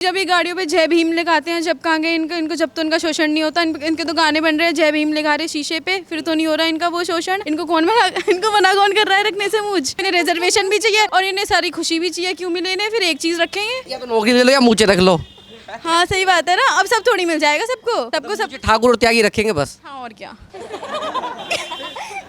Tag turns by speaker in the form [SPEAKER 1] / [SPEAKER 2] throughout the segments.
[SPEAKER 1] जब ये गाड़ियों पे जय भीम लिखाते हैं, जब कहाँ गए इनको जब तो इनका शोषण नहीं होता। इनके तो गाने बन रहे हैं, जय भीम लिखा रहे शीशे पे, फिर तो नहीं हो रहा इनका वो शोषण। इनको मना कौन कर रहा है रखने से मुझ। इन्हें रिजर्वेशन भी चाहिए और इन्हें सारी खुशी भी चाहिए। क्यों मिले इन्हें? फिर एक चीज रखेंगे,
[SPEAKER 2] या तो नौकरी ले लो या मुझे रख लो।
[SPEAKER 1] हाँ सही बात है ना। अब सब थोड़ी मिल जाएगा सबको सब।
[SPEAKER 2] ठाकुर और त्यागी रखेंगे बस।
[SPEAKER 1] हाँ और क्या।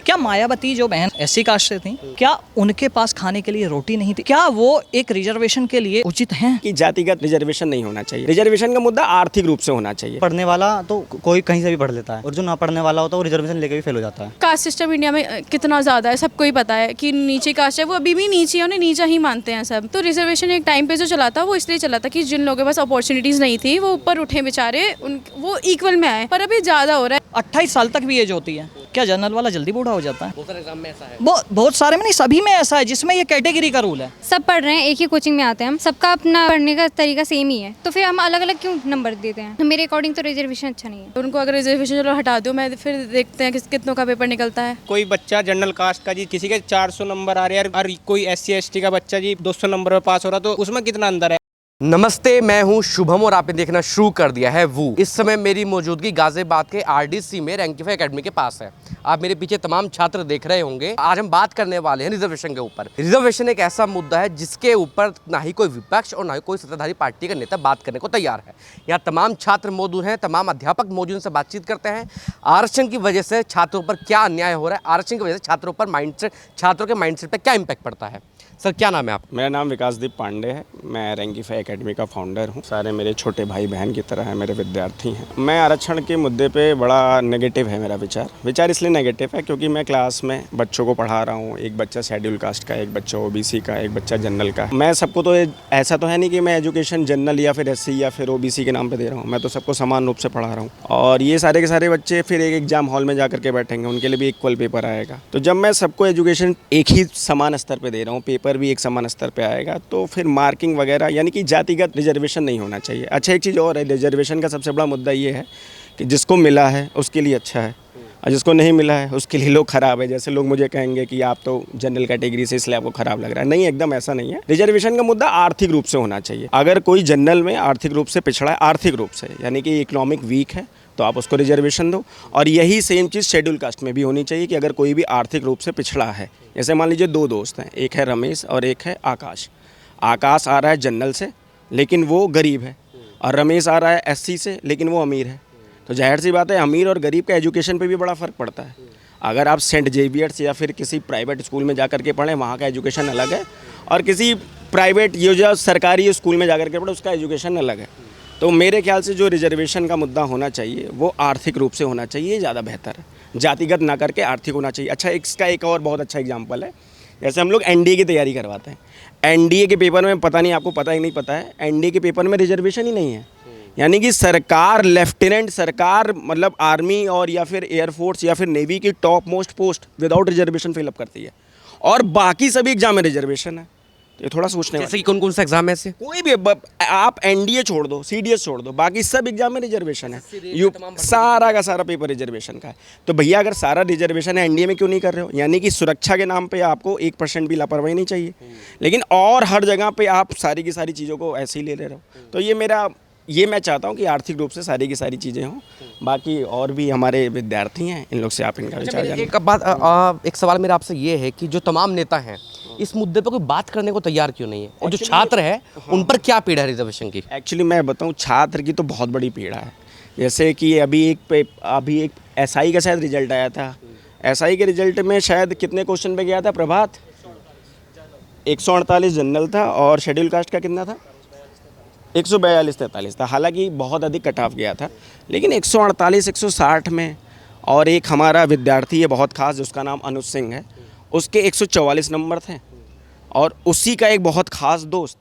[SPEAKER 3] क्या मायावती जो बहन एससी कास्ट से थी, क्या उनके पास खाने के लिए रोटी नहीं थी? क्या वो एक रिजर्वेशन के लिए उचित हैं?
[SPEAKER 4] कि जातिगत रिजर्वेशन नहीं होना चाहिए। रिजर्वेशन का मुद्दा आर्थिक रूप से होना चाहिए।
[SPEAKER 5] पढ़ने वाला तो कोई कहीं से भी पढ़ लेता है और जो ना पढ़ने वाला होता है वो रिजर्वेशन लेके भी फेल हो जाता है।
[SPEAKER 1] कास्ट सिस्टम इंडिया में कितना ज़्यादा है सबको ही पता है कि नीचे कास्ट है वो अभी भी नीचे है, उन्हें नीचा ही मानते हैं सब। तो रिजर्वेशन एक टाइम पे जो चला था वो इसलिए चला था कि जिन लोगों के पास अपॉर्चुनिटीज़ नहीं थी वो ऊपर उठे बेचारे, वो इक्वल में आए। पर अभी ज़्यादा हो रहा है।
[SPEAKER 3] 28 साल तक भी एज होती है। क्या जनरल वाला जल्दी बूढ़ा हो जाता है?
[SPEAKER 2] बहुत सारे एग्जाम में ऐसा है।
[SPEAKER 3] बहुत सारे में नहीं, सभी में ऐसा है जिसमें ये कैटेगरी का रूल है।
[SPEAKER 6] सब पढ़ रहे हैं, एक ही कोचिंग में आते हैं हम, सबका अपना पढ़ने का तरीका सेम ही है, तो फिर हम अलग अलग क्यों नंबर देते हैं? मेरे अकॉर्डिंग तो रिजर्वेशन अच्छा नहीं है।
[SPEAKER 1] उनको अगर रिजर्वेशन चलो हटा दो, मैं फिर देखते हैं कितनों का पेपर निकलता है।
[SPEAKER 7] कोई बच्चा जनरल कास्ट का जी किसी के 400 नंबर आ रहे हैं और कोई SC ST का बच्चा जी 200 नंबर पर पास हो रहा, तो उसमें कितना अंदर है?
[SPEAKER 2] नमस्ते, मैं हूं शुभम और आपने देखना शुरू कर दिया है वो। इस समय मेरी मौजूदगी गाजियाबाद के RDC में रैंकिफाई एकेडमी के पास है। आप मेरे पीछे तमाम छात्र देख रहे होंगे। आज हम बात करने वाले हैं रिजर्वेशन के ऊपर। रिजर्वेशन एक ऐसा मुद्दा है जिसके ऊपर ना ही कोई विपक्ष और ना ही कोई सत्ताधारी पार्टी का नेता बात करने को तैयार है। यहाँ तमाम छात्र मौजूद हैं, तमाम अध्यापक मौजूद, से बातचीत करते हैं। आरक्षण की वजह से छात्रों पर क्या अन्याय हो रहा है, आरक्षण की वजह से छात्रों पर छात्रों के माइंडसेट पर क्या इम्पैक्ट पड़ता है। सर क्या नाम है आप?
[SPEAKER 4] मेरा नाम विकासदीप पांडे है। मैं रैंकिफाई एकेडमी का फाउंडर हूँ। सारे मेरे छोटे भाई बहन की तरह है, मेरे विद्यार्थी हैं। मैं आरक्षण के मुद्दे पे बड़ा नेगेटिव है मेरा विचार इसलिए नेगेटिव है क्योंकि मैं क्लास में बच्चों को पढ़ा रहा हूँ। एक बच्चा शेड्यूल कास्ट का, एक बच्चा OBC का, एक बच्चा जनरल का। मैं सबको तो ऐसा तो है नहीं कि मैं एजुकेशन जनरल या फिर SC या फिर OBC के नाम पर दे रहा हूँ। मैं तो सबको समान रूप से पढ़ा रहा हूँ और ये सारे के सारे बच्चे फिर एक एग्जाम हॉल में जा करके बैठेंगे, उनके लिए भी इक्वल पेपर आएगा। तो जब मैं सबको एजुकेशन एक ही समान स्तर पर दे रहा हूँ, पेपर भी एक समान स्तर पे आएगा, तो फिर मार्किंग वगैरह यानी कि जातिगत रिजर्वेशन नहीं होना चाहिए। अच्छा, एक चीज़ और है, रिजर्वेशन का सबसे बड़ा मुद्दा ये है कि जिसको मिला है उसके लिए अच्छा है और जिसको नहीं मिला है उसके लिए लोग ख़राब है। जैसे लोग मुझे कहेंगे कि आप तो जनरल कैटेगरी से इसलिए आपको ख़राब लग रहा है। नहीं, एकदम ऐसा नहीं है। रिजर्वेशन का मुद्दा आर्थिक रूप से होना चाहिए। अगर कोई जनरल में आर्थिक रूप से पिछड़ा है, आर्थिक रूप से यानी कि इकोनॉमिक वीक है, तो आप उसको रिजर्वेशन दो। और यही सेम चीज़ शेड्यूल कास्ट में भी होनी चाहिए कि अगर कोई भी आर्थिक रूप से पिछड़ा है, जैसे मान लीजिए 2 दोस्त हैं, एक है रमेश और एक है आकाश। आकाश आ रहा है जनरल से लेकिन वो गरीब है और रमेश आ रहा है SC से लेकिन वो अमीर है। तो जाहिर सी बात है, अमीर और गरीब का एजुकेशन पे भी बड़ा फ़र्क पड़ता है। अगर आप सेंट जेवियर्स या फिर किसी प्राइवेट स्कूल में जा कर के पढ़ें, वहाँ का एजुकेशन अलग है, और किसी प्राइवेट ये जो सरकारी स्कूल में जा कर के पढ़ें उसका एजुकेशन अलग है। तो मेरे ख्याल से जो रिजर्वेशन का मुद्दा होना चाहिए वो आर्थिक रूप से होना चाहिए, ज़्यादा बेहतर है। जातिगत ना करके आर्थिक होना चाहिए। अच्छा, इसका एक और बहुत अच्छा एग्जांपल है, जैसे हम लोग NDA की तैयारी करवाते हैं। NDA के पेपर में पता नहीं आपको पता ही नहीं पता है, NDA के पेपर में रिजर्वेशन ही नहीं है। यानी कि सरकार, लेफ्टिनेंट सरकार, मतलब आर्मी और या फिर एयरफोर्स या फिर नेवी की top most post without reservation fill up करती है और बाकी सभी एग्जाम में रिजर्वेशन है। तो ये थोड़ा सोचने
[SPEAKER 2] जैसे कि कौन कौन सा एग्जाम है ऐसे?
[SPEAKER 4] कोई भी आप NDA छोड़ दो, CDS छोड़ दो, बाकी सब एग्जाम में रिजर्वेशन है। सारा का सारा पेपर रिजर्वेशन का है। तो भैया अगर सारा रिजर्वेशन है, NDA में क्यों नहीं कर रहे हो? यानी कि सुरक्षा के नाम पे आपको 1% भी लापरवाही नहीं चाहिए, लेकिन और हर जगह पे आप सारी की सारी चीज़ों को ऐसे ही ले रहे हो। तो ये मैं चाहता हूँ कि आर्थिक रूप से सारी की सारी चीज़ें हों। बाकी और भी हमारे विद्यार्थी हैं, इन लोग से आप इनका विचार जानिए।
[SPEAKER 2] एक सवाल मेरा आपसे ये है कि जो तमाम नेता हैं इस मुद्दे पर कोई बात करने को तैयार क्यों नहीं है, और जो छात्र है उन पर क्या पीड़ा है रिजर्वेशन की?
[SPEAKER 4] एक्चुअली मैं बताऊं, छात्र की तो बहुत बड़ी पीड़ा है। जैसे कि अभी एक SI का शायद रिजल्ट आया था। SI के रिजल्ट में शायद कितने क्वेश्चन पे गया था प्रभात? 148 जनरल था और शेड्यूल कास्ट का कितना था? 142-43 था। हालांकि बहुत अधिक कट ऑफ गया था, लेकिन 148-160 में। और एक हमारा विद्यार्थी है बहुत खास जिसका नाम अनुज सिंह है, उसके 144 नंबर थे और उसी का एक बहुत ख़ास दोस्त,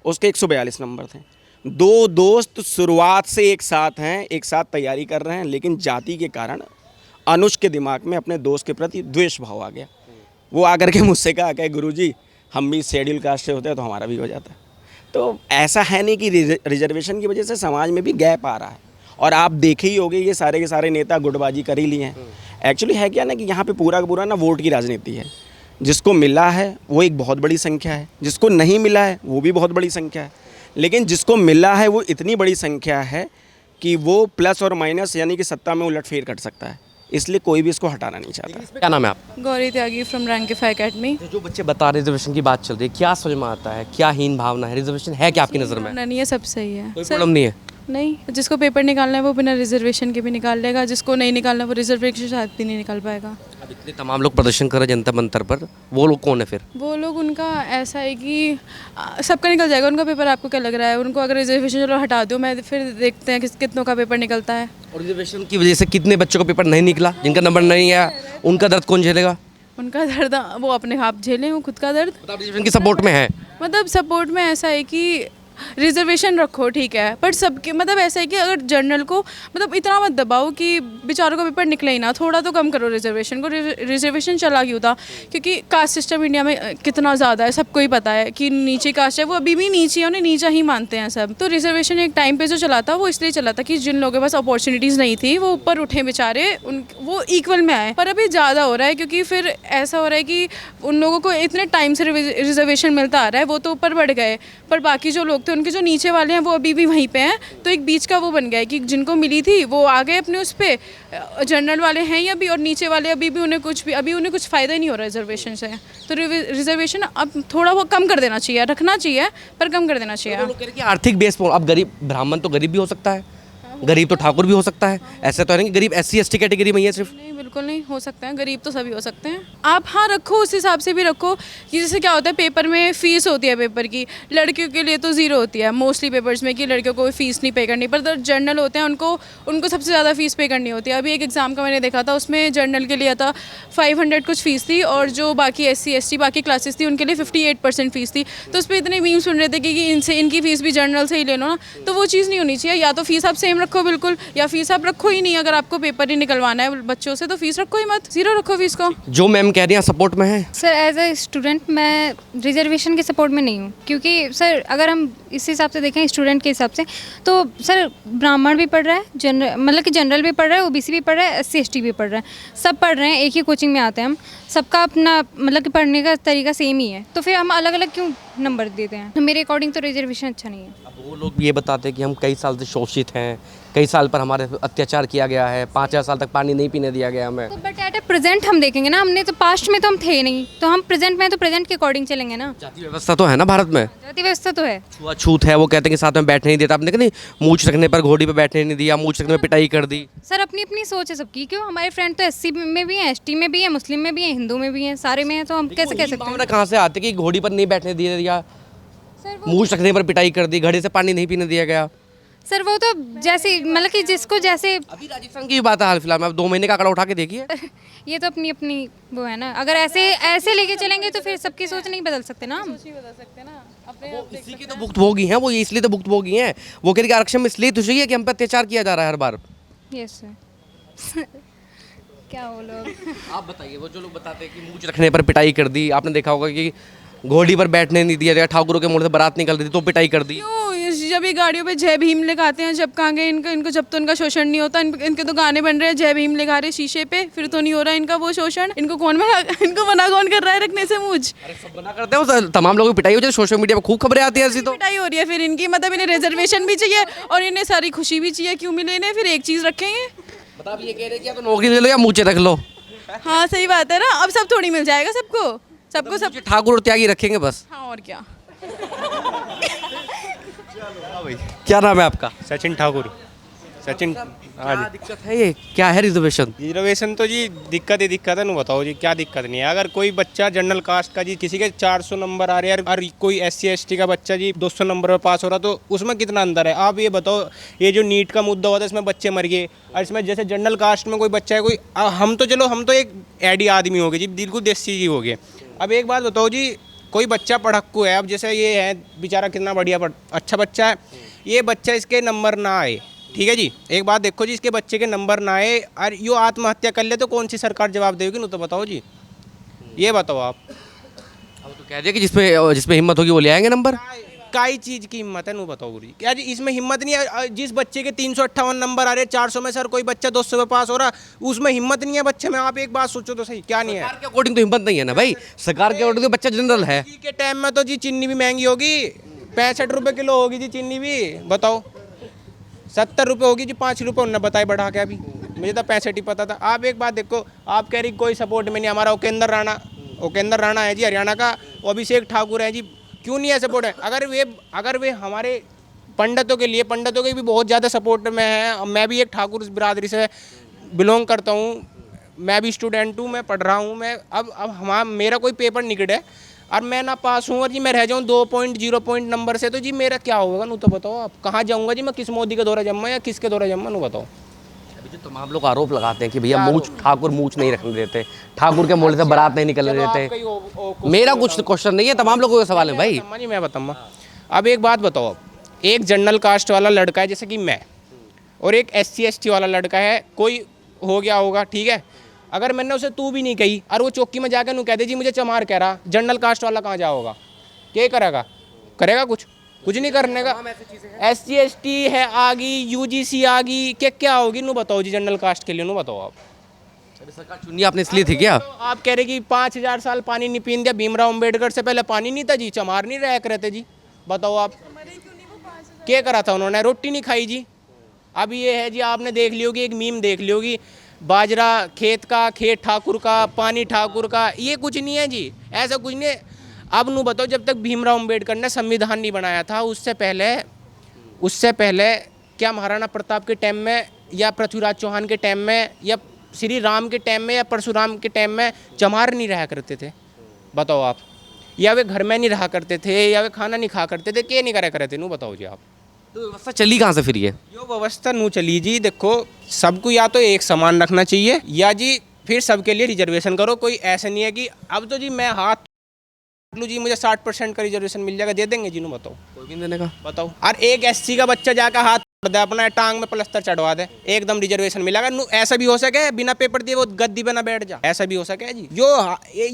[SPEAKER 4] उसके 142 नंबर थे। 2 दोस्त शुरुआत से एक साथ हैं, एक साथ तैयारी कर रहे हैं, लेकिन जाति के कारण अनुज के दिमाग में अपने दोस्त के प्रति द्वेष भाव आ गया। वो आकर के मुझसे कहा कि गुरुजी हम भी शेड्यूल कास्ट से होते हैं तो हमारा भी हो जाता है। तो ऐसा है नहीं कि रिजर्वेशन की वजह से समाज में भी गैप आ रहा है। और आप देखे ही होंगे ये सारे के सारे नेता गुटबाजी कर ही लिए हैं। एक्चुअली है क्या ना कि यहाँ पे पूरा का पूरा ना वोट की राजनीति है। जिसको मिला है वो एक बहुत बड़ी संख्या है, जिसको नहीं मिला है वो भी बहुत बड़ी संख्या है। लेकिन जिसको मिला है वो इतनी बड़ी संख्या है कि वो प्लस और माइनस यानी कि सत्ता में उलटफेर कर सकता है, इसलिए कोई भी इसको हटाना नहीं चाहता।
[SPEAKER 2] क्या नाम है आप?
[SPEAKER 1] गौरी त्यागी फ्रॉम रैंकिफाई एकेडमी।
[SPEAKER 2] जो बच्चे बता रहे रिजर्वेशन की बात चल रही है, क्या समझ में आता है, क्या हीन भावना है? रिजर्वेशन है क्या आपकी नज़र में?
[SPEAKER 1] नहीं है, सब सही है।
[SPEAKER 2] कोई प्रॉब्लम नहीं है?
[SPEAKER 1] नहीं, जिसको पेपर निकालना है वो बिना रिजर्वेशन के भी निकाल लेगा, जिसको नहीं निकालना वो रिजर्वेशन के साथ भी नहीं निकाल पाएगा।
[SPEAKER 2] अब इतने तमाम लोग प्रदर्शन कर रहे हैं जनता मंतर पर, वो लोग कौन है फिर?
[SPEAKER 1] वो लोग, उनका ऐसा है कि सबका निकल जाएगा उनका पेपर। आपको क्या लग रहा है? उनको अगर रिजर्वेशन चलो हटा दो, मैं फिर देखते हैं कितनों का पेपर निकलता है।
[SPEAKER 2] और रिजर्वेशन की वजह से कितने बच्चों का पेपर नहीं निकला, जिनका नंबर नहीं आया, उनका दर्द कौन झेलेगा?
[SPEAKER 1] उनका दर्द वो अपने आप झेलें, वो खुद का दर्द।
[SPEAKER 2] मतलब आप रिजर्वेशन की सपोर्ट में है?
[SPEAKER 1] मतलब सपोर्ट में ऐसा है कि रिजर्वेशन रखो, ठीक है, पर सबके मतलब ऐसा है कि अगर जनरल को मतलब इतना मत दबाओ कि बेचारों का पेपर निकले ही ना, थोड़ा तो कम करो रिजर्वेशन को। रिजर्वेशन चला क्यों था? क्योंकि कास्ट सिस्टम इंडिया में कितना ज़्यादा है, सबको ही पता है कि नीचे कास्ट है वो अभी भी नीचे है, उन्हें नीचा ही मानते हैं सब। तो रिजर्वेशन एक टाइम पे जो चला था वो इसलिए चला था कि जिन लोगों के पास अपॉर्चुनिटीज़ नहीं थी वो ऊपर उठे बेचारे, वो इक्वल में आए। पर अभी ज़्यादा हो रहा है क्योंकि फिर ऐसा हो रहा है कि उन लोगों को इतने टाइम से रिजर्वेशन मिलता आ रहा है, वो तो ऊपर बढ़ गए, पर बाकी जो लोग थे उनके जो नीचे वाले हैं वो अभी भी वहीं पे हैं। तो एक बीच का वो बन गया है कि जिनको मिली थी वो आ गए अपने उस पे, जनरल वाले हैं या भी, और नीचे वाले अभी भी उन्हें कुछ फ़ायदा ही नहीं हो रहा रिजर्वेशन से। तो रिजर्वेशन अब थोड़ा वो कम कर देना चाहिए, रखना चाहिए पर कम कर देना चाहिए।
[SPEAKER 2] लोग कह रहे हैं कि आर्थिक बेस पर अब गरीब ब्राह्मण तो गरीब भी हो सकता है, गरीब तो ठाकुर भी हो सकता है, ऐसा तो है नहीं कि गरीब SC ST कैटेगरी में ही है सिर्फ?
[SPEAKER 1] नहीं, बिल्कुल नहीं हो सकते हैं, गरीब तो सभी हो सकते हैं। आप हाँ रखो, उस हिसाब से भी रखो कि जैसे क्या होता है पेपर में फ़ीस होती है पेपर की, लड़कियों के लिए तो ज़ीरो होती है मोस्टली पेपर्स में कि लड़कियों को फ़ीस नहीं पे करनी, पर जो जर्नल होते हैं उनको सबसे ज़्यादा फ़ीस पे करनी होती है। अभी एक एग्ज़ाम का मैंने देखा था, उसमें जर्नल के लिए था 500 कुछ फ़ीस थी, और जो बाकी SC ST बाकी क्लासेस थी उनके लिए 58% फ़ीस थी। तो उस पर इतने मीम सुन रहे थे कि इनकी फ़ीस भी जर्नल से ही ले लो ना, तो वो चीज़ नहीं होनी चाहिए। या तो फ़ीस आप सेम रखो बिल्कुल, या फीस आप रखो ही नहीं। अगर आपको पेपर ही निकलवाना है बच्चों से तो फीस रखो ही मत, ज़ीरो रखो फीस को।
[SPEAKER 2] जो मैम कह रही हैं सपोर्ट में है?
[SPEAKER 6] सर एज अ स्टूडेंट मैं रिजर्वेशन के सपोर्ट में नहीं हूँ, क्योंकि सर अगर हम इस हिसाब से देखें स्टूडेंट के हिसाब से, तो सर ब्राह्मण भी पढ़ रहा है, मतलब कि जनरल भी पढ़ रहा है, OBC भी पढ़ रहा है, SC ST भी पढ़ रहा है, सब पढ़ रहे हैं, एक ही कोचिंग में आते हैं हम, सबका अपना मतलब कि पढ़ने का तरीका सेम ही है, तो फिर हम अलग अलग क्यों नंबर देते हैं? तो मेरे अकॉर्डिंग तो रिजर्वेशन अच्छा नहीं है।
[SPEAKER 2] अब वो लोग ये बताते हैं कि हम कई साल से शोषित हैं, कई साल पर हमारे अत्याचार किया गया है, 5000 साल तक पानी नहीं पीने दिया गया हमें।
[SPEAKER 6] तो बट एट ए प्रेजेंट हम देखेंगे ना, हमने तो पास्ट में तो हम थे ही नहीं, तो हम प्रेजेंट में तो प्रेजेंट के अकॉर्डिंग चलेंगे ना।
[SPEAKER 2] जाति व्यवस्था तो है ना भारत में?
[SPEAKER 6] जाति व्यवस्था तो है।
[SPEAKER 2] छूत है, वो कहते हैं कि साथ में बैठने नहीं देता। आपने कहा नहीं, मूछ रखने पर घोड़ी पे बैठने नहीं दिया, मूछ रखने पर पिटाई कर दी।
[SPEAKER 6] सर अपनी अपनी सोच है सबकी, क्यों हमारे फ्रेंड तो SC में भी हैं, ST में भी हैं, मुस्लिम में भी हैं, हिंदू में भी हैं, सारे में हैं, तो हम कैसे कह सकते हैं?
[SPEAKER 2] कहाँ से आते कि घोड़ी पर नहीं बैठने दिया,
[SPEAKER 6] सर
[SPEAKER 2] मूछ रखने पर पिटाई कर दी, घड़े से पानी नहीं पीने दिया गया?
[SPEAKER 6] सर वो तो जैसे मतलब कि जिसको जैसे
[SPEAKER 2] अभी राजस्थान की बात है हाल फिलहाल में, आप 2 महीने का आंकड़ा उठा के देखिए।
[SPEAKER 6] ये तो अपनी अपनी वो है ना, अगर ऐसे लेके चलेंगे तो फिर सबकी सोच नहीं बदल सकते ना हम।
[SPEAKER 2] इसी की तो भुक्तभोगी हैं वो, ये इसलिए तो भुक्तभोगी हैं। वो कह रही आरक्षण इसलिए तो चाहिए कि हम पर अत्याचार किया जा रहा है हर बार।
[SPEAKER 6] यस सर क्या वो लोग
[SPEAKER 2] आप बताइए, वो जो लोग बताते हैं कि मूछ रखने पर पिटाई कर दी, आपने देखा होगा कि घोड़ी पर बैठने नहीं दिया गया, ठाकुरों के मुंह से बारात निकल रही थी तो पिटाई कर दी।
[SPEAKER 1] क्यों जब ये गाड़ियों पे जय भीम लिखाते हैं, जब कहाँ गए इनको जब तो इनका शोषण नहीं होता, इनके तो गाने बन रहे हैं जय भीम लिखा रहे शीशे पे, फिर तो नहीं हो रहा इनका वो शोषण। इनको मना कौन कर रहा है रखने से मूछ?
[SPEAKER 2] अरे सब मना करते हैं, वो तमाम लोगों की पिटाई हो जाए, सोशल मीडिया पे खूब खबरें आती है ऐसी। तो
[SPEAKER 1] पिटाई हो रही है फिर इनकी, मतलब इन्हें रिजर्वेशन भी चाहिए और इन्हें सारी खुशी भी चाहिए, क्यों मिले इन्हें? फिर एक चीज़ रखेंगे।
[SPEAKER 2] बता, ये कह रहे हैं कि या तो नौकरी ले लो या मूछे रख लो।
[SPEAKER 1] हाँ सही बात है ना, अब सब थोड़ी मिल जाएगा सबको, सब।
[SPEAKER 2] ठाकुर और त्यागी रखेंगे बस।
[SPEAKER 1] हाँ और क्या।
[SPEAKER 2] क्या नाम है आपका?
[SPEAKER 7] सचिन ठाकुर। सचिन। हाँ
[SPEAKER 2] क्या दिक्कत है, ये क्या है रिजर्वेशन?
[SPEAKER 7] रिजर्वेशन तो जी दिक्कत है ना, बताओ जी क्या दिक्कत नहीं है। अगर कोई बच्चा जनरल कास्ट का जी किसी के 400 नंबर आ रहे हैं और कोई SC ST का बच्चा जी 200 नंबर पर पास हो रहा, तो उसमें कितना अंदर है? आप ये बताओ, ये जो नीट का मुद्दा हुआ था इसमें बच्चे मर गए, और इसमें जैसे जनरल कास्ट में कोई बच्चा है, कोई हम तो एक एडी आदमी हो गए जी, बिल्कुल देसी जी हो गए। अब एक बात बताओ जी, कोई बच्चा पढ़क्कू है, अब जैसे ये है बेचारा कितना बढ़िया अच्छा बच्चा है, ये बच्चा इसके नंबर ना आए, ठीक है जी, एक बात देखो जी, इसके बच्चे के नंबर ना आए और यो आत्महत्या कर ले तो कौन सी सरकार जवाब देगी? ना तो बताओ जी, ये बताओ आप।
[SPEAKER 2] अब तो कह दिया कि जिसपे हिम्मत होगी वो ले आएंगे नंबर।
[SPEAKER 7] काई चीज़ की हिम्मत है? नू बताओ गुरु जी, क्या जी इसमें हिम्मत नहीं है? जिस बच्चे के 358 नंबर आ रहे, 400 में सर कोई बच्चा 200 में पास हो रहा, उसमें हिम्मत नहीं है बच्चे में? आप एक बात सोचो तो सही, क्या नहीं है?
[SPEAKER 2] सरकार के अकॉर्डिंग तो हिम्मत नहीं है ना भाई, सरकार के अकॉर्डिंग तो बच्चा जनरल है।
[SPEAKER 7] के टाइम में तो जी चीनी भी महंगी होगी, 65 रुपये किलो होगी जी चीनी भी, बताओ 70 रुपये होगी जी, 5 रुपये उन्होंने बताए बढ़ा के अभी, मुझे तो 65 ही पता था। आप एक बात देखो, आप कह रही कोई सपोर्ट में नहीं, हमारा उपेंद्र राणा है जी हरियाणा का, अभिषेक ठाकुर है जी, क्यों नहीं है सपोर्ट है? अगर वे हमारे पंडितों के लिए, पंडितों के भी बहुत ज़्यादा सपोर्ट में है। मैं भी एक ठाकुर बिरादरी से बिलोंग करता हूँ, मैं भी स्टूडेंट हूँ, मैं पढ़ रहा हूँ। मैं अब मेरा कोई पेपर निकट है और मैं ना पास हूँ और जी मैं रह जाऊँ 2.0 पॉइंट नंबर से, तो जी मेरा क्या होगा? नू तो बताओ आप, कहाँ जाऊँगा जी मैं? किस मोदी के दौरा जम्मा या किसके दौरा जम्मा? नू बताओ।
[SPEAKER 2] अभी जो तमाम लोग आरोप लगाते हैं कि भैया ठाकुर मूछ नहीं रखने देते, ठाकुर के मोहल्ले से बारात नहीं निकलने देते। मेरा कुछ क्वेश्चन नहीं है, तमाम लोगों का सवाल है भाई।
[SPEAKER 7] जी मैं बताऊँगा। अब एक बात बताओ, एक जनरल कास्ट वाला लड़का है जैसे कि मैं, और एक SC ST वाला लड़का है, कोई हो गया होगा, ठीक है, अगर मैंने उसे तू भी नहीं कही और वो चौकी में जाकर नू कह दे जी मुझे चमार कह रहा, जनरल कास्ट वाला कहाँ जाओगा? क्या करेगा? कुछ नहीं करने का। SC ST है आगी, UGC आगी, क्या होगी? नू बताओ जी जनरल कास्ट के लिए, नू बताओ आप।
[SPEAKER 2] सरकार चुनी आपने इसलिए थी क्या?
[SPEAKER 7] तो आप कह रहे कि 5000 साल पानी नहीं पीन दिया, भीमराव अम्बेडकर से पहले पानी नहीं था जी, चमार नहीं रह करते जी, बताओ आप। क्या करा था उन्होंने? रोटी नहीं खाई जी। अब ये है जी, आपने देख ली होगी, एक मीम देख ली होगी, बाजरा खेत का, खेत ठाकुर का, पानी ठाकुर का, ये कुछ नहीं है जी, ऐसा कुछ नहीं है। अब नू बताओ, जब तक भीमराव अम्बेडकर ने संविधान नहीं बनाया था, उससे पहले क्या महाराणा प्रताप के टाइम में या पृथ्वीराज चौहान के टाइम में या श्री राम के टाइम में या परशुराम के टाइम में चमार नहीं रहा करते थे? बताओ आप। या वे घर में नहीं रहा करते थे, या वे खाना नहीं खा करते थे, क्या नहीं करा करते? नू बताओ जी आप।
[SPEAKER 2] तो व्यवस्था चली कहाँ से फिर ये?
[SPEAKER 7] यो व्यवस्था नू चली जी, देखो सबको या तो एक समान रखना चाहिए, या जी फिर सबके लिए रिजर्वेशन करो। कोई ऐसा नहीं है कि अब तो जी मैं हाथ लूँ जी मुझे 60% का रिजर्वेशन मिल जाएगा, दे देंगे जी? नू बताओ,
[SPEAKER 2] कोई नहीं देने का।
[SPEAKER 7] बताओ। और एक SC का बच्चा जाकर हाथ दे, अपना टांग में प्लस्तर चढ़वा दे, एकदम रिजर्वेशन मिलेगा। नू ऐसा भी हो सके बिना पेपर दिए वो गद्दी पे ना बैठ जा, ऐसा भी हो सके जी।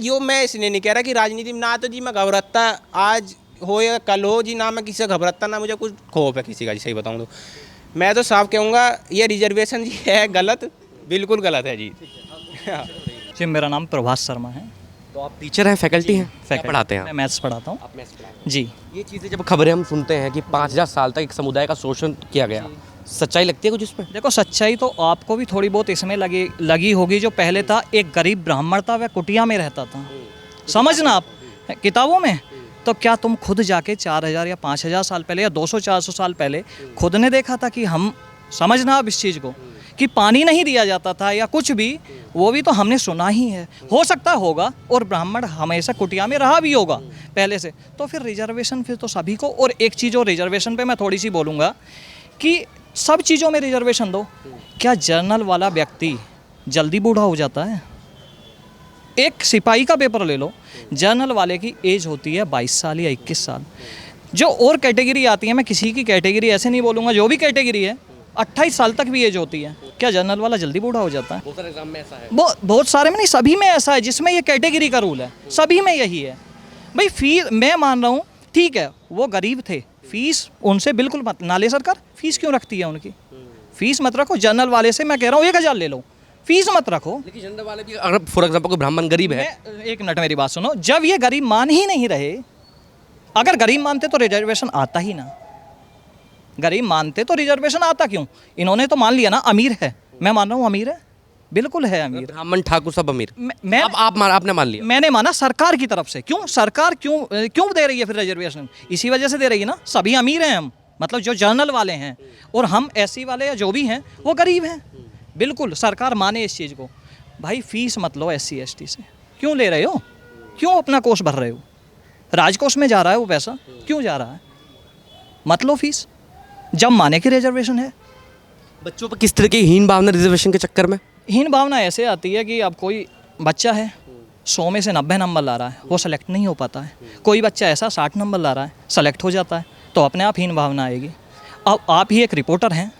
[SPEAKER 7] यो मैं इसलिए नहीं कह रहा कि राजनीति में ना तो जी मैं घबराता आज हो या कल हो जी, ना मैं किसी से घबराता, ना मुझे कुछ खौफ है किसी का जी, सही बताऊँ तो। मैं तो साफ कहूँगा ये रिजर्वेशन जी है गलत, बिल्कुल गलत है जी।
[SPEAKER 3] जी मेरा नाम प्रभास शर्मा है।
[SPEAKER 2] तो आप टीचर हैं, फैकल्टी हैं, क्या पढ़ाते हैं?
[SPEAKER 3] मैं मैथ्स पढ़ाता हूँ।
[SPEAKER 2] आप मैथ्स पढ़ाते हैं।
[SPEAKER 3] जी।
[SPEAKER 2] ये चीज़ें जब खबरें हम सुनते हैं कि 5000 साल तक एक समुदाय का शोषण किया गया, सच्चाई लगती है कुछ इसमें?
[SPEAKER 3] देखो सच्चाई तो आपको भी थोड़ी बहुत इसमें लगी होगी। जो पहले था, एक गरीब ब्राह्मण था, वह कुटिया में रहता था, समझना आप, किताबों में। तो क्या तुम खुद जाके 4000 या 5000 साल पहले या 200-400 साल पहले खुद ने देखा था कि हम, समझना आप इस चीज़ को, कि पानी नहीं दिया जाता था या कुछ भी? वो भी तो हमने सुना ही है। हो सकता होगा, और ब्राह्मण हमेशा कुटिया में रहा भी होगा पहले से। तो फिर रिजर्वेशन फिर तो सभी को। और एक चीज़ और रिजर्वेशन पे मैं थोड़ी सी बोलूँगा कि सब चीज़ों में रिजर्वेशन दो। क्या जर्नल वाला व्यक्ति जल्दी बूढ़ा हो जाता है? एक सिपाही का पेपर ले लो, जर्नल वाले की एज होती है 22 साल या 21 साल। जो और कैटेगरी आती है, मैं किसी की कैटेगरी ऐसे नहीं बोलूँगा, जो भी कैटेगरी है 28 साल तक भी एज होती है। क्या जनरल वाला जल्दी बूढ़ा हो जाता है?
[SPEAKER 2] बहुत सारे एग्जाम में ऐसा है।
[SPEAKER 3] बहुत सारे में नहीं, सभी में ऐसा है जिसमें ये कैटेगरी का रूल है, सभी में यही है भाई। फीस मैं मान रहा हूँ, ठीक है वो गरीब थे, फीस उनसे बिल्कुल मत ना ले सरकार। फीस क्यों रखती है उनकी? फीस मत रखो। जनरल वाले से मैं कह रहा हूँ 1000 ले लो, फीस मत रखो।
[SPEAKER 2] लेकिन जनरल वाले भी, अगर फॉर एग्जाम्पल कोई ब्राह्मण गरीब है,
[SPEAKER 3] एक मिनट मेरी बात सुनो, जब ये गरीब मान ही नहीं रहे, अगर गरीब मानते तो रिजर्वेशन आता ही ना। गरीब मानते तो रिजर्वेशन आता क्यों? इन्होंने तो मान लिया ना, अमीर है, मैं मान रहा हूँ अमीर है, बिल्कुल है अमीर।
[SPEAKER 2] ब्राह्मण ठाकुर सब अमीर।
[SPEAKER 3] मैं
[SPEAKER 2] आपने मान लिया?
[SPEAKER 3] मैंने माना सरकार की तरफ से। क्यों सरकार क्यों दे रही है फिर रिजर्वेशन? इसी वजह से दे रही है ना, सभी अमीर हैं हम, मतलब जो जर्नल वाले हैं, और हम SC वाले या जो भी हैं वो गरीब हैं। बिल्कुल सरकार माने इस चीज़ को। भाई फीस मत लो SC ST से, क्यों ले रहे हो? क्यों अपना कोष भर रहे हो? राजकोष में जा रहा है वो पैसा, क्यों जा रहा है? मत लो फीस, जब माने की रिजर्वेशन है।
[SPEAKER 2] बच्चों पर किस तरह की हीन भावना रिजर्वेशन के चक्कर में?
[SPEAKER 3] हीन भावना ऐसे आती है कि अब कोई बच्चा है 100 में से 90 नंबर ला रहा है, वो सेलेक्ट नहीं हो पाता है। कोई बच्चा ऐसा 60 नंबर ला रहा है, सेलेक्ट हो जाता है, तो अपने आप हीन भावना आएगी। अब आप ही एक रिपोर्टर हैं,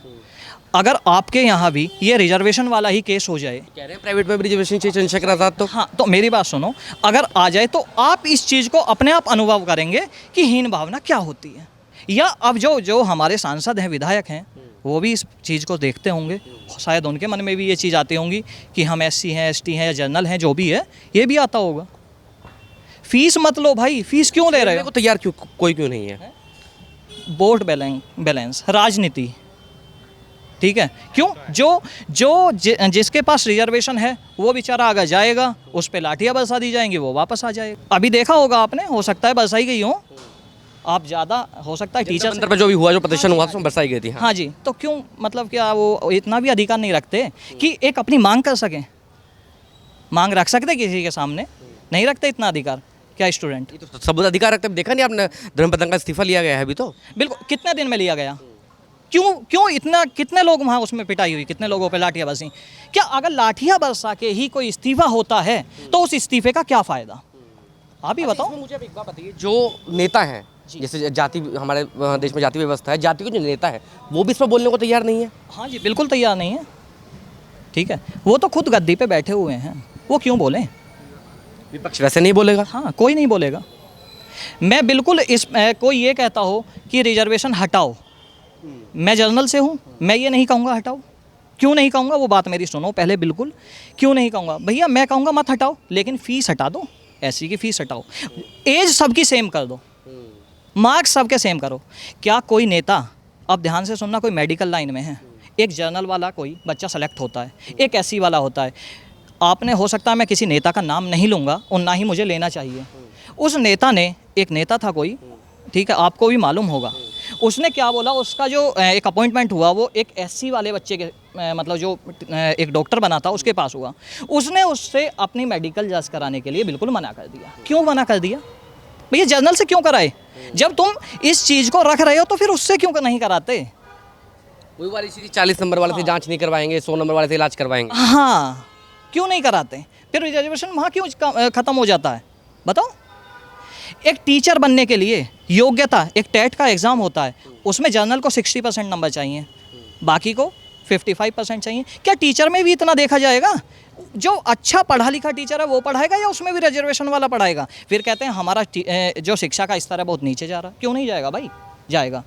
[SPEAKER 3] अगर आपके यहाँ भी ये रिजर्वेशन वाला ही केस हो जाए,
[SPEAKER 2] कह रहे हैं प्राइवेट में भी रिजर्वेशन चाहिए चंद्रशेखर आजाद, तो
[SPEAKER 3] हाँ, तो मेरी बात सुनो, अगर आ जाए तो आप इस चीज़ को अपने आप अनुभव करेंगे कि हीन भावना क्या होती है। या अब जो हमारे सांसद हैं, विधायक हैं, वो भी इस चीज़ को देखते होंगे, शायद उनके मन में भी ये चीज़ आती होंगी कि हम SC हैं, ST हैं या जनरल हैं, जो भी है, ये भी आता होगा। फीस मत लो भाई, फीस क्यों ले रहे हो?
[SPEAKER 2] तैयार क्यों कोई क्यों नहीं है?
[SPEAKER 3] वोट बैलेंस, राजनीति, ठीक है। क्यों? जिसके पास रिजर्वेशन है वो बेचारा आगे जाएगा, उस पे लाठियाँ बरसा दी जाएंगी, वो वापस आ जाएगा। अभी देखा होगा आपने, हो सकता है बरसाई गई हो, आप ज़्यादा हो सकता है टीचर
[SPEAKER 2] अंदर पर जो भी हुआ, जो प्रदर्शन हुआ उसमें बरसाई गई थी।
[SPEAKER 3] हाँ जी, तो क्यों मतलब क्या वो इतना भी अधिकार नहीं रखते कि एक अपनी मांग कर सकें? मांग रख सकते किसी के सामने? नहीं रखते इतना अधिकार क्या स्टूडेंट?
[SPEAKER 2] ये तो सब अधिकार रखते हैं। देखा नहीं आपने, धर्मपतन का इस्तीफा लिया गया है अभी तो।
[SPEAKER 3] बिल्कुल, कितने दिन में लिया गया? क्यों इतना, कितने लोग वहाँ उसमें पिटाई हुई, कितने लोगों पे लाठियाँ बरसी? क्या अगर लाठियाँ बरसा के ही कोई इस्तीफा होता है तो उस इस्तीफे का क्या फ़ायदा? आप ही बताओ।
[SPEAKER 2] मुझे अब एक बात बताइए, जो नेता हैं, जैसे जाति, हमारे देश में जाति व्यवस्था है, जाति के जो नेता है वो भी इस पर बोलने को तैयार नहीं है।
[SPEAKER 3] हाँ जी, बिल्कुल तैयार नहीं है, ठीक है। वो तो खुद गद्दी पे बैठे हुए हैं, वो क्यों बोलें?
[SPEAKER 2] विपक्ष वैसे नहीं बोलेगा।
[SPEAKER 3] हाँ, कोई नहीं बोलेगा। मैं बिल्कुल कोई ये कहता हो कि रिजर्वेशन हटाओ, मैं जर्नल से हूँ, मैं ये नहीं कहूँगा हटाओ। क्यों नहीं कहूँगा? वो बात मेरी सुनो पहले। बिल्कुल क्यों नहीं कहूँगा भैया, मैं कहूँगा मत हटाओ, लेकिन फ़ीस हटा दो, एससी की फ़ीस हटाओ, एज सबकी सेम कर दो, मार्क्स सबके सेम करो। क्या कोई नेता, अब ध्यान से सुनना, कोई मेडिकल लाइन में है, एक जर्नल वाला कोई बच्चा सेलेक्ट होता है, एक एससी वाला होता है, आपने, हो सकता है मैं किसी नेता का नाम नहीं लूँगा और ना ही मुझे लेना चाहिए, उस नेता ने, एक नेता था कोई, ठीक है, आपको भी मालूम होगा, उसने क्या बोला, उसका जो एक अपॉइंटमेंट हुआ वो एक एससी वाले बच्चे के मतलब जो एक डॉक्टर बना था उसके पास हुआ, उसने उससे अपनी मेडिकल जांच कराने के लिए बिल्कुल मना कर दिया। क्यों मना कर दिया भैया? जर्नल से क्यों कराए? जब तुम इस चीज़ को रख रहे हो तो फिर उससे क्यों नहीं कराते?
[SPEAKER 2] वही वाली चीज़, 40 नंबर वाले से जांच नहीं करवाएंगे, 100 नंबर वाले से इलाज करवाएंगे।
[SPEAKER 3] हाँ, क्यों नहीं कराते? फिर रिजर्वेशन वहाँ क्यों ख़त्म हो जाता है? बताओ। एक टीचर बनने के लिए योग्यता, एक टेट का एग्ज़ाम होता है, उसमें जर्नल को 60% नंबर चाहिए, बाकी को 55% चाहिए। क्या टीचर में भी इतना देखा जाएगा? जो अच्छा पढ़ा लिखा टीचर है वो पढ़ाएगा या उसमें भी रिजर्वेशन वाला पढ़ाएगा? फिर कहते हैं हमारा जो शिक्षा का स्तर है बहुत नीचे जा रहा है। क्यों नहीं जाएगा भाई? जाएगा।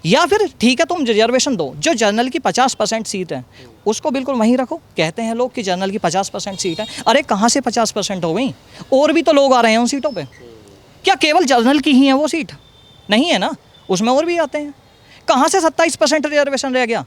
[SPEAKER 3] या फिर ठीक है, तुम रिजर्वेशन दो, जो जर्नल की 50% सीट है उसको बिल्कुल वहीं रखो। कहते हैं लोग कि जर्नल की 50% सीट है, अरे कहाँ से 50% हो गई? और भी तो लोग आ रहे हैं उन सीटों पे। क्या केवल जर्नल की ही है वो सीट? नहीं है ना, उसमें और भी आते हैं। कहाँ से 27% रिजर्वेशन रह गया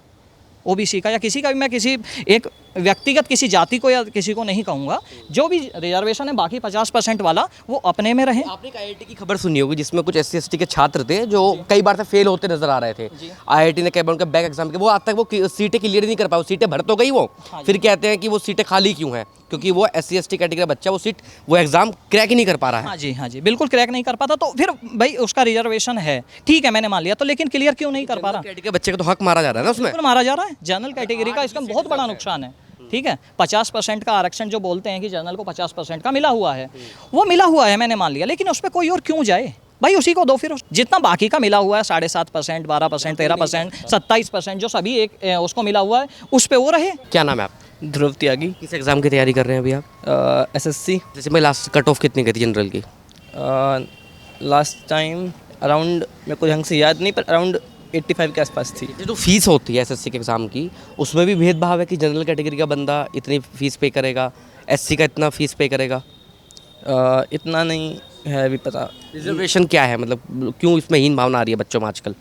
[SPEAKER 3] ओबीसी का या किसी का भी? मैं किसी एक व्यक्तिगत किसी जाति को या किसी को नहीं कहूँगा, जो भी रिजर्वेशन है बाकी 50% वाला वो अपने में रहे।
[SPEAKER 2] आपने एक आईआईटी की खबर सुनी होगी जिसमें कुछ SC ST के छात्र थे जो कई बार से फेल होते नजर आ रहे थे। आईआईटी ने कई बार उनके बैक एग्जाम के, वो आज तक वो सीटें क्लियर नहीं कर पाए। सीटें भर तो गई वो, फिर कहते हैं कि वो सीटें खाली क्यों हैं? क्योंकि वो SC ST कैटेगरी का बच्चा वो एग्जाम क्रैक ही नहीं कर पा रहा है।
[SPEAKER 3] हाँ जी, बिल्कुल क्रैक नहीं कर पाता। तो फिर भाई उसका रिजर्वेशन है, ठीक है, मैंने मान लिया, तो लेकिन क्लियर क्यों नहीं कर पा रहा?
[SPEAKER 2] कैटेगरी के बच्चे का तो हक मारा जा रहा है ना उसमें।
[SPEAKER 3] मारा जा रहा है। जनरल कैटेगरी का इसका बहुत बड़ा नुकसान है, ठीक है। 50% का आरक्षण जो बोलते हैं कि जनरल को 50% का मिला हुआ है, वो मिला हुआ है, मैंने मान लिया, लेकिन उस पर कोई और क्यों जाए भाई? उसी को दो फिर। जितना बाकी का मिला हुआ है 7.5%, 12%, 13%, 27% जो सभी एक उसको मिला हुआ है, उस पे वो रहे।
[SPEAKER 2] क्या नाम है आप?
[SPEAKER 8] ध्रुव त्यागी,
[SPEAKER 2] किस एग्जाम की तैयारी कर रहे हैं अभी आप?
[SPEAKER 8] SSC।
[SPEAKER 2] जैसे मैं लास्ट कट ऑफ कितनी गई थी जनरल की?
[SPEAKER 8] लास्ट टाइम अराउंड, मेरे को ढंग से याद नहीं, पर अराउंड 85 के आसपास थी।
[SPEAKER 2] जो फीस होती है SSC के एग्ज़ाम की, उसमें भी भेदभाव है कि जनरल कैटेगरी का बंदा इतनी फ़ीस पे करेगा, SC का इतना फ़ीस पे करेगा?
[SPEAKER 8] इतना नहीं है अभी पता।
[SPEAKER 2] रिजर्वेशन क्या है, मतलब क्यों इसमें हीन भावना आ रही है बच्चों में आजकल?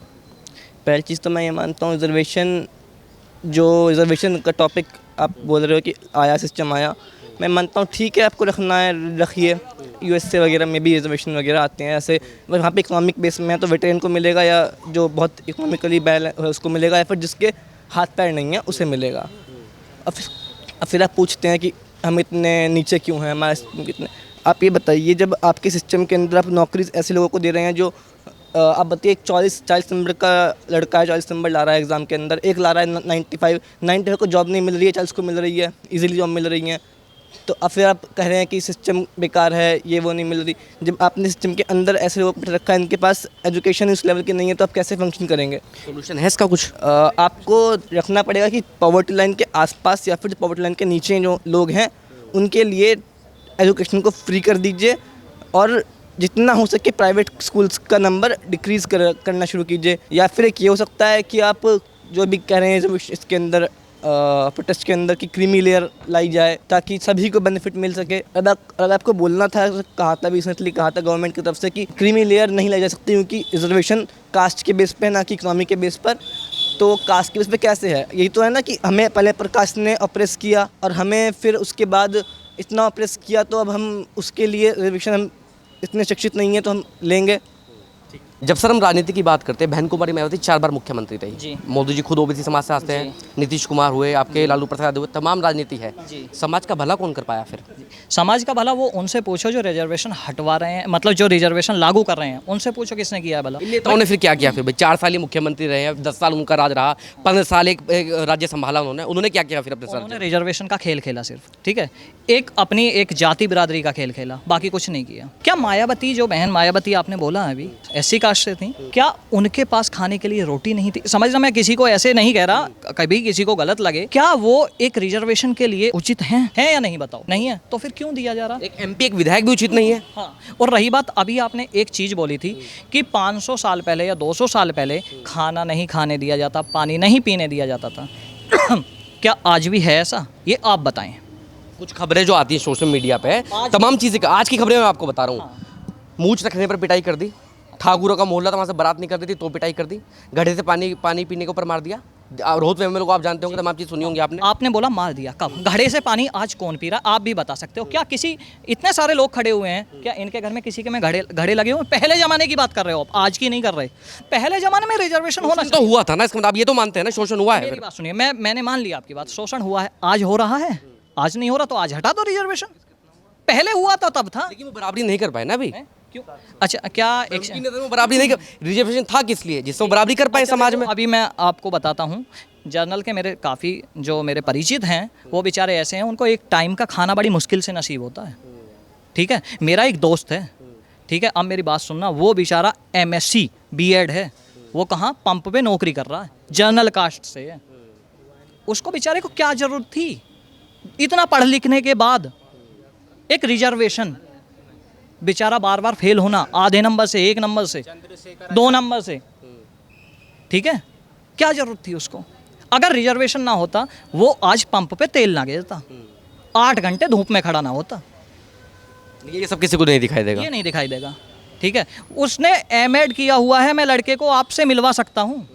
[SPEAKER 8] पहली चीज़ तो मैं ये मानता हूँ, रिजर्वेशन का टॉपिक आप बोल रहे हो कि आया, सिस्टम आया, मैं मानता हूँ ठीक है, आपको रखना है रखिए। USA वगैरह में भी रिजर्वेशन वगैरह आते हैं ऐसे, वहाँ पे इकोनॉमिक बेस में है तो वेटरन को मिलेगा, या जो बहुत इकोनॉमिकली बैलेंस है उसको मिलेगा, या फिर जिसके हाथ पैर नहीं है उसे मिलेगा। अब फिर आप पूछते हैं कि हम इतने नीचे क्यों हैं, हमारे सिस्टम कितने। आप ये बताइए, जब आपके सिस्टम के अंदर आप नौकरी ऐसे लोगों को दे रहे हैं जो आप बताइए, एक 40 नंबर का लड़का है, 40 नंबर ला रहा है एग्ज़ाम के अंदर, एक ला रहा है 95 को जॉब नहीं मिल रही है, 40 को मिल रही है, इजीली जॉब मिल रही है। तो अब फिर आप कह रहे हैं कि सिस्टम बेकार है, ये वो नहीं मिल रही। जब आपने सिस्टम के अंदर ऐसे लोगों को रखा है, इनके पास एजुकेशन उस लेवल की नहीं है, तो आप कैसे फंक्शन करेंगे?
[SPEAKER 2] सोल्यूशन है इसका कुछ?
[SPEAKER 8] आपको रखना पड़ेगा कि पॉवर्टी लाइन के आसपास या फिर पॉवर्टी लाइन के नीचे जो लोग हैं उनके लिए एजुकेशन को फ्री कर दीजिए, और जितना हो सके प्राइवेट स्कूल्स का नंबर डिक्रीज़ करना शुरू कीजिए। या फिर एक ये हो सकता है कि आप जो भी कह रहे हैं इसके अंदर प्रोटेस्ट के अंदर की क्रीमी लेयर लाई जाए ताकि सभी को बेनिफिट मिल सके। अगर आपको बोलना था, कहा था भी रिसेंटली, कहा था गवर्नमेंट की तरफ से कि क्रीमी लेयर नहीं लाई जा सकती क्योंकि रिजर्वेशन कास्ट के बेस पे ना कि इकोनॉमी के बेस पर। तो कास्ट के बेस पे कैसे है? यही तो है ना कि हमें पहले प्रकाश ने ऑप्रेस किया और हमें फिर उसके बाद इतना ऑप्रेस किया, तो अब हम उसके लिए रिजर्वेशन हम इतने शिक्षित नहीं है तो हम लेंगे।
[SPEAKER 2] जब सर हम राजनीति की बात करते हैं, बहन कुमारी मायावती 4 बार मुख्यमंत्री रही।
[SPEAKER 3] जी।
[SPEAKER 2] मोदी जी खुद ओबीसी समाज से आते हैं, नीतीश कुमार हुए, आपके लालू प्रसाद हुए, तमाम राजनीति है।
[SPEAKER 3] जी।
[SPEAKER 2] समाज का भला कौन कर पाया फिर?
[SPEAKER 3] समाज का भला वो उनसे पूछो जो रिजर्वेशन हटवा रहे हैं, मतलब जो रिजर्वेशन लागू कर रहे हैं, उनसे पूछो किसने किया है भला।
[SPEAKER 2] नेताओं ने फिर क्या किया? फिर भाई 4 साल ही मुख्यमंत्री रहे हैं, 10 साल उनका राज रहा, 15 साल एक राज्य संभाला उन्होंने क्या किया फिर अपने
[SPEAKER 3] उन्होंने
[SPEAKER 2] सर?
[SPEAKER 3] रिजर्वेशन का खेल खेला सिर्फ, ठीक है, एक अपनी एक जाति बिरादरी का खेल खेला, बाकी कुछ नहीं किया। क्या मायावती, जो बहन मायावती आपने बोला है अभी, SC कास्ट से थी, क्या उनके पास खाने के लिए रोटी नहीं थी? समझना, मैं किसी को ऐसे नहीं कह रहा, कभी किसी को गलत लगे, क्या वो एक रिजर्वेशन के लिए उचित हैं या नहीं? बताओ, नहीं है तो फिर क्यों दिया जा रहा?
[SPEAKER 2] एक MP, एक विधायक भी उचित नहीं है।
[SPEAKER 3] हाँ, और रही बात, अभी आपने एक चीज़ बोली थी कि 500 साल पहले या 200 साल पहले खाना नहीं खाने दिया जाता, पानी नहीं पीने दिया जाता था। क्या आज भी है ऐसा? ये आप बताएं।
[SPEAKER 2] कुछ खबरें जो आती हैं सोशल मीडिया पे, तमाम चीज़ें, आज की खबरें मैं आपको बता रहा हूँ। मूंछ रखने पर पिटाई कर दी, ठाकुरों का मोहल्ला था, वहाँ से बारात निकल रही थी तो पिटाई कर दी, गड्ढे से पानी पीने के ऊपर मार दिया। रोहत में लोग आप जानते होंगे, तमाम चीज़ सुनी होंगी आपने।
[SPEAKER 3] आपने बोला मार दिया, कब? घड़े से पानी आज कौन पी रहा? आप भी बता सकते हो क्या? किसी, इतने सारे लोग खड़े हुए हैं, क्या इनके घर में किसी के में घड़े लगे हुए? पहले जमाने की बात कर रहे हो आप, आज की नहीं कर रहे। पहले जमाने में रिजर्वेशन होना
[SPEAKER 2] तो हुआ था ना, इसका मतलब आप ये तो मानते हैं ना शोषण हुआ है?
[SPEAKER 3] मेरी बात सुनिए, मैंने मान लिया आपकी बात, शोषण हुआ है, आज हो रहा है, आज नहीं हो रहा तो आज हटा दो रिजर्वेशन। पहले हुआ था तब था,
[SPEAKER 2] लेकिन वो बराबरी नहीं कर पाए ना अभी।
[SPEAKER 3] क्यों? अच्छा, क्या एक
[SPEAKER 2] बराबरी नहीं कर, रिजर्वेशन था किस लिए? जिससे वो बराबरी कर पाए समाज में।
[SPEAKER 3] अभी मैं आपको बताता हूँ, जर्नल के मेरे काफ़ी जो मेरे परिचित हैं, वो बेचारे ऐसे हैं, उनको एक टाइम का खाना बड़ी मुश्किल से नसीब होता है, ठीक है। मेरा एक दोस्त है, ठीक है, अब मेरी बात सुनना, वो बेचारा MSc B.Ed है, वो कहाँ पंप पे नौकरी कर रहा है, जर्नल कास्ट से है। उसको बेचारे को क्या ज़रूरत थी इतना पढ़ लिखने के बाद एक रिजर्वेशन? बेचारा बार बार फेल होना, आधे नंबर से, 1 नंबर से, 2 नंबर से, ठीक है, क्या ज़रूरत थी उसको? अगर रिजर्वेशन ना होता, वो आज पंप पे तेल ना गिरता, 8 घंटे धूप में खड़ा ना होता।
[SPEAKER 2] ये सब किसी को नहीं दिखाई देगा,
[SPEAKER 3] ये नहीं दिखाई देगा, ठीक है। उसने M.Ed किया हुआ है, मैं लड़के को आपसे मिलवा सकता हूँ।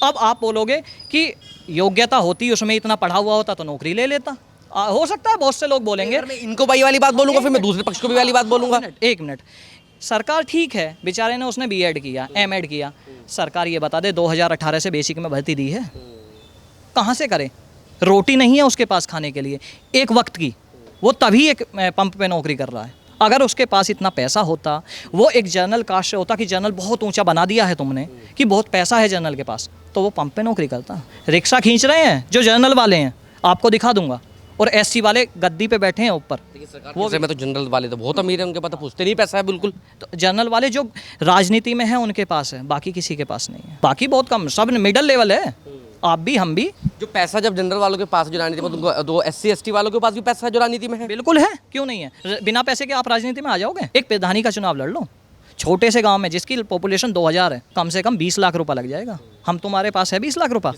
[SPEAKER 3] अब आप बोलोगे कि योग्यता होती, उसमें इतना पढ़ा हुआ होता तो नौकरी ले लेता, हो सकता है बहुत से लोग बोलेंगे।
[SPEAKER 2] मैं इनको भाई वाली बात बोलूंगा, फिर मैं दूसरे पक्ष को भी वाली बात बोलूंगा।
[SPEAKER 3] एक मिनट, सरकार ठीक है, बेचारे ने उसने B.Ed किया, M.Ed किया, सरकार ये बता दे 2018 से बेसिक में भर्ती दी है, कहाँ से करे? रोटी नहीं है उसके पास खाने के लिए एक वक्त की, वो तभी एक पंप पे नौकरी कर रहा है। अगर उसके पास इतना पैसा होता, वो एक जर्नल कास्ट से होता कि जर्नल बहुत ऊंचा बना दिया है तुमने कि बहुत पैसा है जर्नल के पास, तो वो पंप पे नौकरी करता। रिक्शा खींच रहे हैं जो जर्नल वाले हैं, आपको दिखा दूंगा, और SC वाले गद्दी पे बैठे हैं ऊपर।
[SPEAKER 2] वो में तो जनरल वाले तो बहुत अमीर है, उनके पास तो पूछते नहीं पैसा है बिल्कुल।
[SPEAKER 3] तो जनरल वाले जो राजनीति में है उनके पास है, बाकी किसी के पास नहीं है, बाकी बहुत कम, सब मिडिल लेवल है, आप भी हम भी।
[SPEAKER 2] जो पैसा जब जनरल वालों के पास जो राजनीति में, तो SC ST वालों के पास भी पैसा जो राजनीति में है।
[SPEAKER 3] बिल्कुल है, क्यों नहीं है? बिना पैसे के आप राजनीति में आ जाओगे? एक प्रधानी का चुनाव लड़ लो, छोटे से गांव में जिसकी पॉपुलेशन 2000 है, कम से कम 20 लाख रुपए लग जाएगा। हम तुम्हारे पास है 20 लाख रुपए?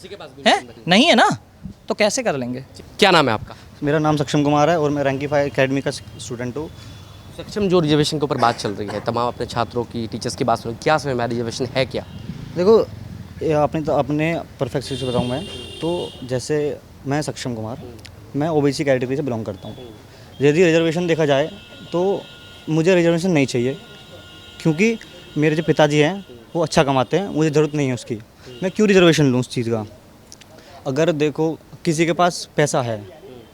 [SPEAKER 3] है नहीं है ना, तो कैसे कर लेंगे?
[SPEAKER 2] क्या नाम है आपका?
[SPEAKER 5] मेरा नाम सक्षम कुमार है और मैं रैंकीफाई एकेडमी का स्टूडेंट हूँ।
[SPEAKER 2] सक्षम, जो रिजर्वेशन के ऊपर बात चल रही है, तमाम अपने छात्रों की, टीचर्स की बात सुन, क्या समय में रिजर्वेशन है क्या?
[SPEAKER 5] देखो, ये अपने परफेक्ट से बताऊँ मैं तो, जैसे मैं सक्षम कुमार, मैं OBC कैटेगरी से बिलोंग करता हूँ। यदि रिजर्वेशन देखा जाए तो मुझे रिजर्वेशन नहीं चाहिए, क्योंकि मेरे जो पिताजी हैं वो अच्छा कमाते हैं, मुझे ज़रूरत नहीं है उसकी। मैं क्यों रिजर्वेशन लूँ उस चीज़ का? अगर देखो किसी के पास पैसा है,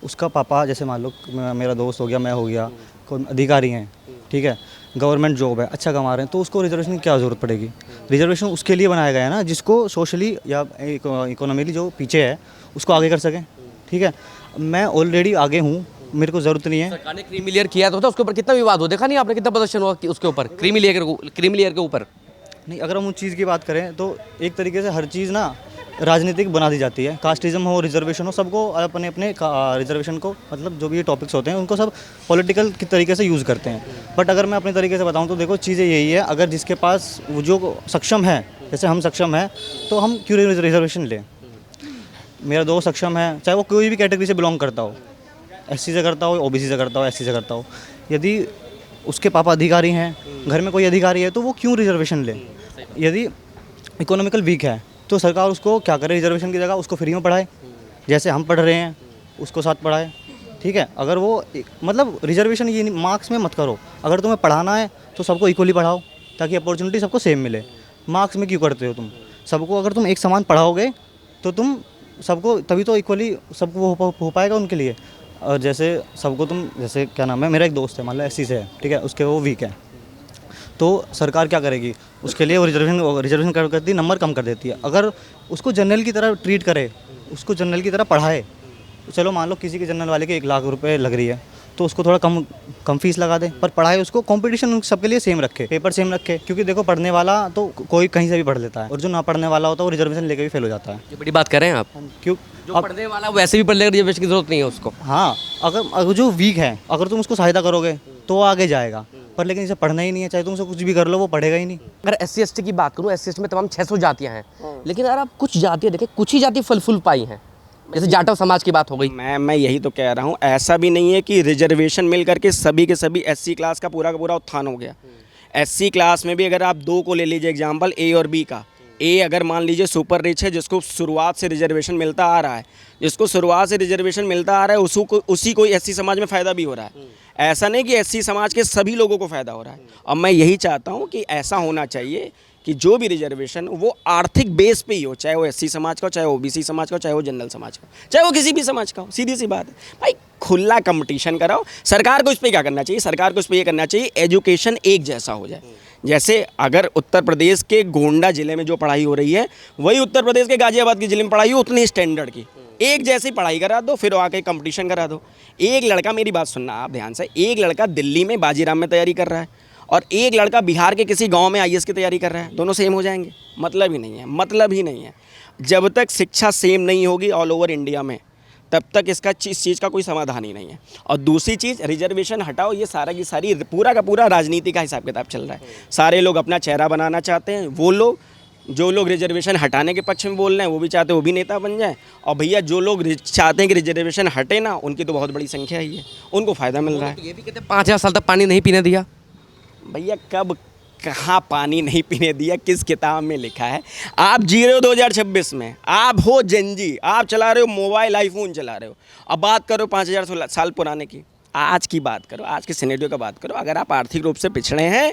[SPEAKER 5] उसका पापा, जैसे मान लो मेरा दोस्त हो गया, मैं हो गया, कोई अधिकारी हैं, ठीक है, गवर्नमेंट जॉब है, अच्छा कमा रहे हैं, तो उसको रिजर्वेशन की क्या ज़रूरत पड़ेगी? रिजर्वेशन उसके लिए बनाया गया है ना जिसको सोशली या इकोनॉमिकली जो पीछे है उसको आगे कर सकें, ठीक है। मैं ऑलरेडी आगे हूँ, मेरे को ज़रूरत नहीं है।
[SPEAKER 2] सरकार ने क्रीमी लेयर किया तो था, उसके ऊपर कितना विवाद हो, देखा नहीं आपने कितना प्रदर्शन हुआ उसके ऊपर, क्रीमी लेयर के ऊपर?
[SPEAKER 5] नहीं, अगर हम उस चीज़ की बात करें तो एक तरीके से हर चीज़ ना राजनीतिक बना दी जाती है। कास्टिज्म हो, रिजर्वेशन हो, सबको अपने अपने रिजर्वेशन को, मतलब जो भी ये टॉपिक्स होते हैं उनको सब पॉलिटिकल की तरीके से यूज़ करते हैं। बट अगर मैं अपने तरीके से बताऊं तो देखो, चीज़ें यही है, अगर जिसके पास वो जो सक्षम है, जैसे हम सक्षम हैं, तो हम क्यों रिजर्वेशन लें? मेरा दोस्त सक्षम है, चाहे वो कोई भी कैटेगरी से बिलोंग करता हो, एससी से करता हो, ओबीसी से करता हो, एससी से करता हो, यदि उसके पापा अधिकारी हैं, घर में कोई अधिकारी है, तो वो क्यों रिजर्वेशन ले? यदि इकोनॉमिकल वीक है तो सरकार उसको क्या करे, रिजर्वेशन की जगह उसको फ्री में पढ़ाए, जैसे हम पढ़ रहे हैं उसको साथ पढ़ाए, ठीक है। अगर वो मतलब रिजर्वेशन ये मार्क्स में मत करो, अगर तुम्हें पढ़ाना है तो सबको इक्वली पढ़ाओ ताकि अपॉर्चुनिटी सबको सेम मिले। मार्क्स में क्यों करते हो तुम? सबको अगर तुम एक समान पढ़ाओगे तो तुम सबको तभी तो इक्वली सबको वो हो पाएगा उनके लिए। और जैसे सबको तुम, जैसे क्या नाम है, मेरा एक दोस्त है मान लो एससी से है, ठीक है, उसके वो वीक है, तो सरकार क्या करेगी उसके लिए? वो रिजर्वेशन करती नंबर कम कर देती है। अगर उसको जनरल की तरह ट्रीट करे, उसको जनरल की तरह पढ़ाए, तो चलो मान लो किसी के जनरल वाले के 1 लाख रुपए लग रही है तो उसको थोड़ा कम फीस लगा दे, पर पढ़ाए उसको, कंपटीशन सबके लिए सेम रखे, पेपर सेम रखे, क्योंकि देखो पढ़ने वाला तो कोई कहीं से भी पढ़ लेता है और जो ना पढ़ने वाला होता है वो रिजर्वेशन लेके भी फेल हो जाता है।
[SPEAKER 2] ये बड़ी बात कर रहे हैं आप।
[SPEAKER 5] क्यों?
[SPEAKER 2] जो पढ़ने वाला वैसे भी पढ़ लेगा, रिजर्वेशन की जरूरत नहीं है उसको।
[SPEAKER 5] हाँ, अगर जो वीक है अगर तुम उसको सहायता करोगे तो वो आगे जाएगा, पर लेकिन इसे पढ़ना ही नहीं है, चाहे तुम उसे कुछ भी कर लो वो पढ़ेगा ही नहीं।
[SPEAKER 2] अगर SC ST की बात करूँ, SC ST में तमाम 600 जातियाँ हैं, लेकिन अगर आप कुछ जातियाँ देखें, कुछ ही जाति फल फूल पाई हैं, जैसे जाटव समाज की बात हो गई।
[SPEAKER 4] मैं यही तो कह रहा हूँ, ऐसा भी नहीं है कि रिजर्वेशन मिल करके सभी के सभी SC क्लास का पूरा उत्थान हो गया। SC क्लास में भी अगर आप 2 को ले लीजिए एग्जाम्पल, A और B का। A अगर मान लीजिए सुपर रिच है, जिसको शुरुआत से रिजर्वेशन मिलता आ रहा है, जिसको शुरुआत से रिजर्वेशन मिलता आ रहा है, उसी को SC समाज में फ़ायदा भी हो रहा है। ऐसा नहीं कि SC समाज के सभी लोगों को फ़ायदा हो रहा है। अब मैं यही चाहता हूँ कि ऐसा होना चाहिए कि जो भी रिजर्वेशन वो आर्थिक बेस पे ही हो, चाहे वो SC समाज का हो, चाहे वो OBC समाज का हो, चाहे वो जनरल समाज का हो, चाहे वो किसी भी समाज का हो। सीधी सी बात है भाई, खुला कंपटीशन कराओ। सरकार को इस पर क्या करना चाहिए? सरकार को इस पर ये करना चाहिए एजुकेशन एक जैसा हो जाए। जैसे अगर उत्तर प्रदेश के गोंडा ज़िले में जो पढ़ाई हो रही है, वही उत्तर प्रदेश के गाजियाबाद के ज़िले में पढ़ाई हो, उतनी स्टैंडर्ड की एक जैसी पढ़ाई करा दो, फिर आके कंपटीशन करा दो। एक लड़का, मेरी बात सुनना आप ध्यान से, एक लड़का दिल्ली में बाजीराम में तैयारी कर रहा है और एक लड़का बिहार के किसी गांव में IAS की तैयारी कर रहा है, दोनों सेम हो जाएंगे? मतलब ही नहीं है, मतलब ही नहीं है। जब तक शिक्षा सेम नहीं होगी ऑल ओवर इंडिया में, तब तक इस चीज़ का कोई समाधान ही नहीं है। और दूसरी चीज़, रिजर्वेशन हटाओ, ये सारा की सारी पूरा का पूरा राजनीति का हिसाब किताब चल रहा है। सारे लोग अपना चेहरा बनाना चाहते हैं। वो लोग जो लोग रिजर्वेशन हटाने के पक्ष में बोल रहे हैं वो भी चाहते हैं वो भी नेता बन जाए, और भैया जो लोग चाहते हैं कि रिजर्वेशन हटे ना, उनकी तो बहुत बड़ी संख्या ही है, उनको फ़ायदा मिल रहा है।
[SPEAKER 2] ये भी कहते हैं 5000 साल तक पानी नहीं पीने दिया।
[SPEAKER 4] भैया कब कहाँ पानी नहीं पीने दिया, किस किताब में लिखा है? आप जी रहे हो 2026 में, आप हो जेनजी, आप चला रहे हो मोबाइल, आईफोन चला रहे हो। अब बात करो 5000 साल पुराने की, आज की बात करो, आज के सिनेरियो का बात करो। अगर आप आर्थिक रूप से पिछड़े हैं,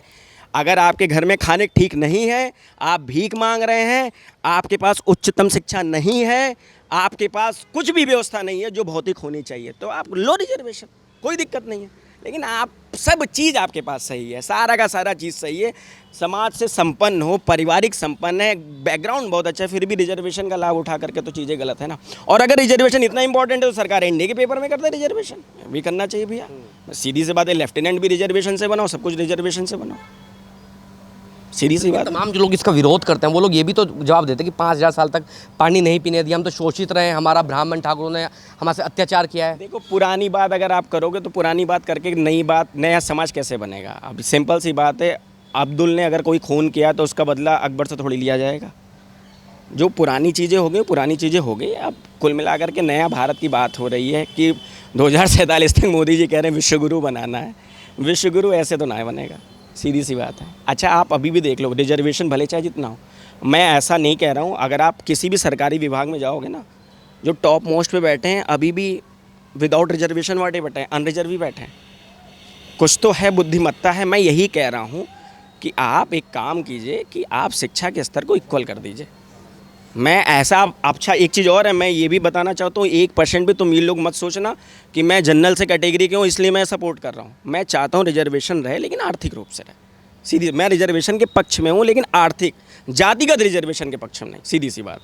[SPEAKER 4] अगर आपके घर में खाने ठीक नहीं है, आप भीख मांग रहे हैं, आपके पास उच्चतम शिक्षा नहीं है, आपके पास कुछ भी व्यवस्था नहीं है जो भौतिक होनी चाहिए, तो आप लो रिजर्वेशन, कोई दिक्कत नहीं है। लेकिन आप सब चीज़ आपके पास सही है, सारा का सारा चीज़ सही है, समाज से संपन्न हो, पारिवारिक संपन्न है, बैकग्राउंड बहुत अच्छा है, फिर भी रिजर्वेशन का लाभ उठा करके तो चीज़ें गलत है ना। और अगर रिजर्वेशन इतना इंपॉर्टेंट है तो सरकार एनडीए के पेपर में करता है रिजर्वेशन, भी करना चाहिए भैया। सीधी सी बात है, लेफ्टिनेंट भी रिजर्वेशन से बनाओ, सब कुछ रिजर्वेशन से बनाओ, सीधी सी बात।
[SPEAKER 2] तमाम जो लोग इसका विरोध करते हैं वो लोग ये भी तो जवाब देते हैं कि 5000 साल तक पानी नहीं पीने दिया, हम तो शोषित रहे, हमारा ब्राह्मण ठाकुरों ने हमारे अत्याचार किया है।
[SPEAKER 4] देखो, पुरानी बात अगर आप करोगे तो पुरानी बात करके नई बात, नया समाज कैसे बनेगा? अब सिंपल सी बात है, अब्दुल ने अगर कोई खून किया तो उसका बदला अकबर से थोड़ी लिया जाएगा। जो पुरानी चीज़ें हो गई पुरानी चीज़ें हो गई। अब कुल मिलाकर के नया भारत की बात हो रही है कि 2047 तक मोदी जी कह रहे हैं विश्वगुरु बनाना है। विश्वगुरु ऐसे तो ना बनेगा, सीधी सी बात है। अच्छा, आप अभी भी देख लो, रिजर्वेशन भले चाहे जितना हो, मैं ऐसा नहीं कह रहा हूँ, अगर आप किसी भी सरकारी विभाग में जाओगे ना, जो टॉप मोस्ट पे बैठे हैं अभी भी विदाउट रिजर्वेशन वाले बैठे हैं, अनरिजर्व भी बैठे हैं। कुछ तो है, बुद्धिमत्ता है। मैं यही कह रहा हूँ कि आप एक काम कीजिए कि आप शिक्षा के स्तर को इक्वल कर दीजिए। मैं ऐसा, अच्छा एक चीज़ और है, मैं ये भी बताना चाहता हूँ, 1% भी तुम ये लोग मत सोचना कि मैं जनरल से कैटेगरी के हूँ इसलिए मैं सपोर्ट कर रहा हूँ। मैं चाहता हूँ रिजर्वेशन रहे, लेकिन आर्थिक रूप से रहे। सीधी, मैं रिजर्वेशन के पक्ष में हूँ, लेकिन आर्थिक, जातिगत रिजर्वेशन के पक्ष में नहीं, सीधी सी बात है।